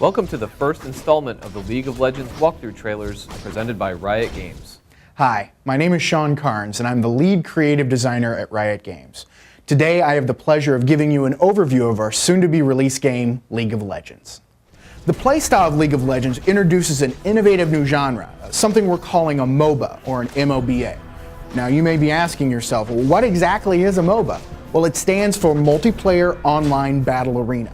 Welcome to the first installment of the League of Legends walkthrough trailers presented by Riot Games. Hi, my name is Sean Carnes and I'm the lead creative designer at Riot Games. Today I have the pleasure of giving you an overview of our soon-to-be released game, League of Legends. The playstyle of League of Legends introduces an innovative new genre, something we're calling a MOBA or an MOBA. Now you may be asking yourself, well, what exactly is a MOBA? Well, it stands for Multiplayer Online Battle Arena.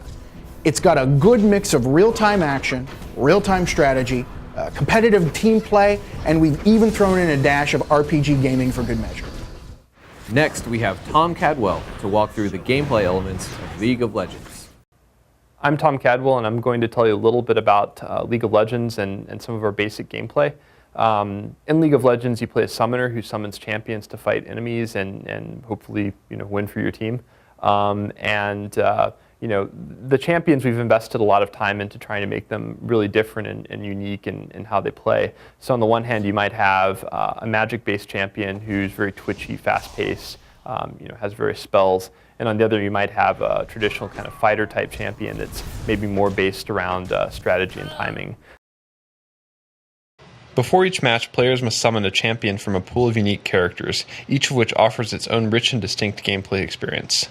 It's got a good mix of real-time action, real-time strategy, competitive team play, and we've even thrown in a dash of RPG gaming for good measure. Next, we have Tom Cadwell to walk through the gameplay elements of League of Legends. I'm Tom Cadwell, and I'm going to tell you a little bit about League of Legends and some of our basic gameplay. In League of Legends, you play a summoner who summons champions to fight enemies and hopefully win for your team. The champions, we've invested a lot of time into trying to make them really different and unique in how they play. So on the one hand, you might have a magic-based champion who's very twitchy, fast-paced, has various spells. And on the other, you might have a traditional kind of fighter-type champion that's maybe more based around strategy and timing. Before each match, players must summon a champion from a pool of unique characters, each of which offers its own rich and distinct gameplay experience.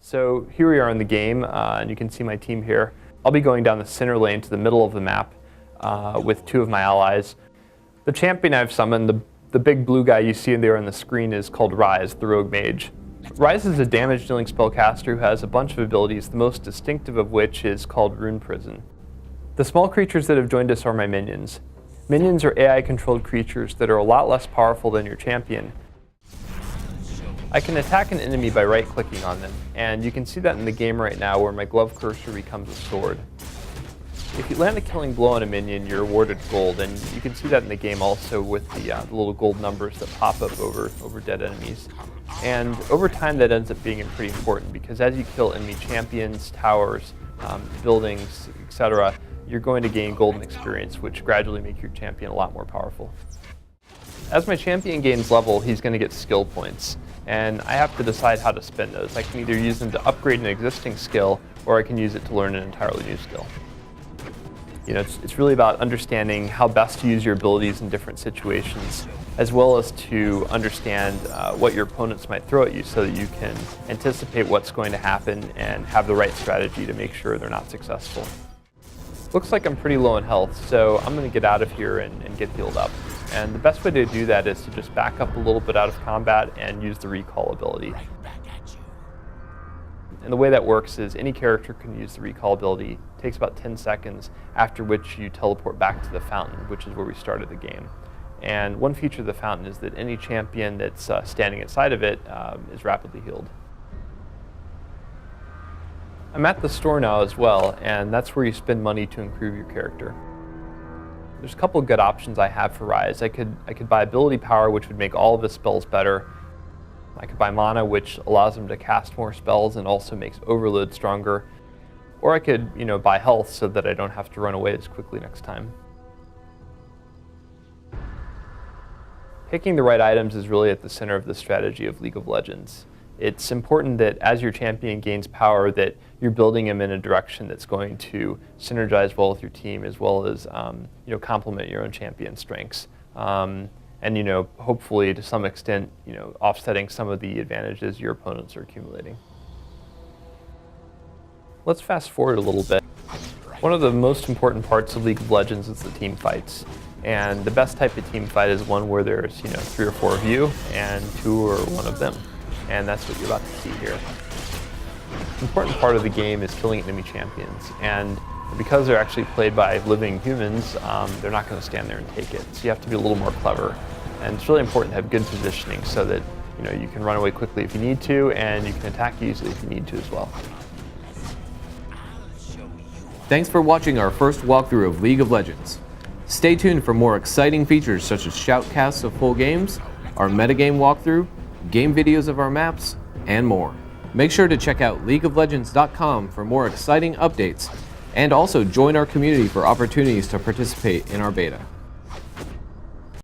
So here we are in the game, and you can see my team here. I'll be going down the center lane to the middle of the map with two of my allies. The champion I've summoned, the big blue guy you see there on the screen, is called Ryze, the rogue mage. Ryze is a damage-dealing spellcaster who has a bunch of abilities, the most distinctive of which is called Rune Prison. The small creatures that have joined us are my minions. Minions are AI-controlled creatures that are a lot less powerful than your champion. I can attack an enemy by right-clicking on them, and you can see that in the game right now where my glove cursor becomes a sword. If you land a killing blow on a minion, you're awarded gold, and you can see that in the game also with the little gold numbers that pop up over dead enemies. And over time that ends up being pretty important because as you kill enemy champions, towers, buildings, etc., you're going to gain golden experience, which gradually make your champion a lot more powerful. As my champion gains level, he's going to get skill points. And I have to decide how to spend those. I can either use them to upgrade an existing skill, or I can use it to learn an entirely new skill. It's really about understanding how best to use your abilities in different situations, as well as to understand what your opponents might throw at you so that you can anticipate what's going to happen and have the right strategy to make sure they're not successful. Looks like I'm pretty low in health, so I'm going to get out of here and get healed up. And the best way to do that is to just back up a little bit out of combat and use the recall ability. And the way that works is any character can use the recall ability. It takes about 10 seconds, after which you teleport back to the fountain, which is where we started the game. And one feature of the fountain is that any champion that's standing inside of it is rapidly healed. I'm at the store now as well, and that's where you spend money to improve your character. There's a couple of good options I have for Ryze. I could buy ability power, which would make all of his spells better. I could buy mana, which allows him to cast more spells and also makes overload stronger. Or I could, buy health so that I don't have to run away as quickly next time. Picking the right items is really at the center of the strategy of League of Legends. It's important that as your champion gains power that you're building him in a direction that's going to synergize well with your team as well as complement your own champion strengths. Hopefully to some extent, offsetting some of the advantages your opponents are accumulating. Let's fast forward a little bit. One of the most important parts of League of Legends is the team fights. And the best type of team fight is one where there's 3 or 4 of you and 2 or 1 of them. And that's what you're about to see here. An important part of the game is killing enemy champions, and because they're actually played by living humans, they're not going to stand there and take it. So you have to be a little more clever, and it's really important to have good positioning so that you can run away quickly if you need to, and you can attack easily if you need to as well. Thanks for watching our first walkthrough of League of Legends. Stay tuned for more exciting features such as shoutcasts of full games, our metagame walkthrough, game videos of our maps, and more. Make sure to check out leagueoflegends.com for more exciting updates, and also join our community for opportunities to participate in our beta.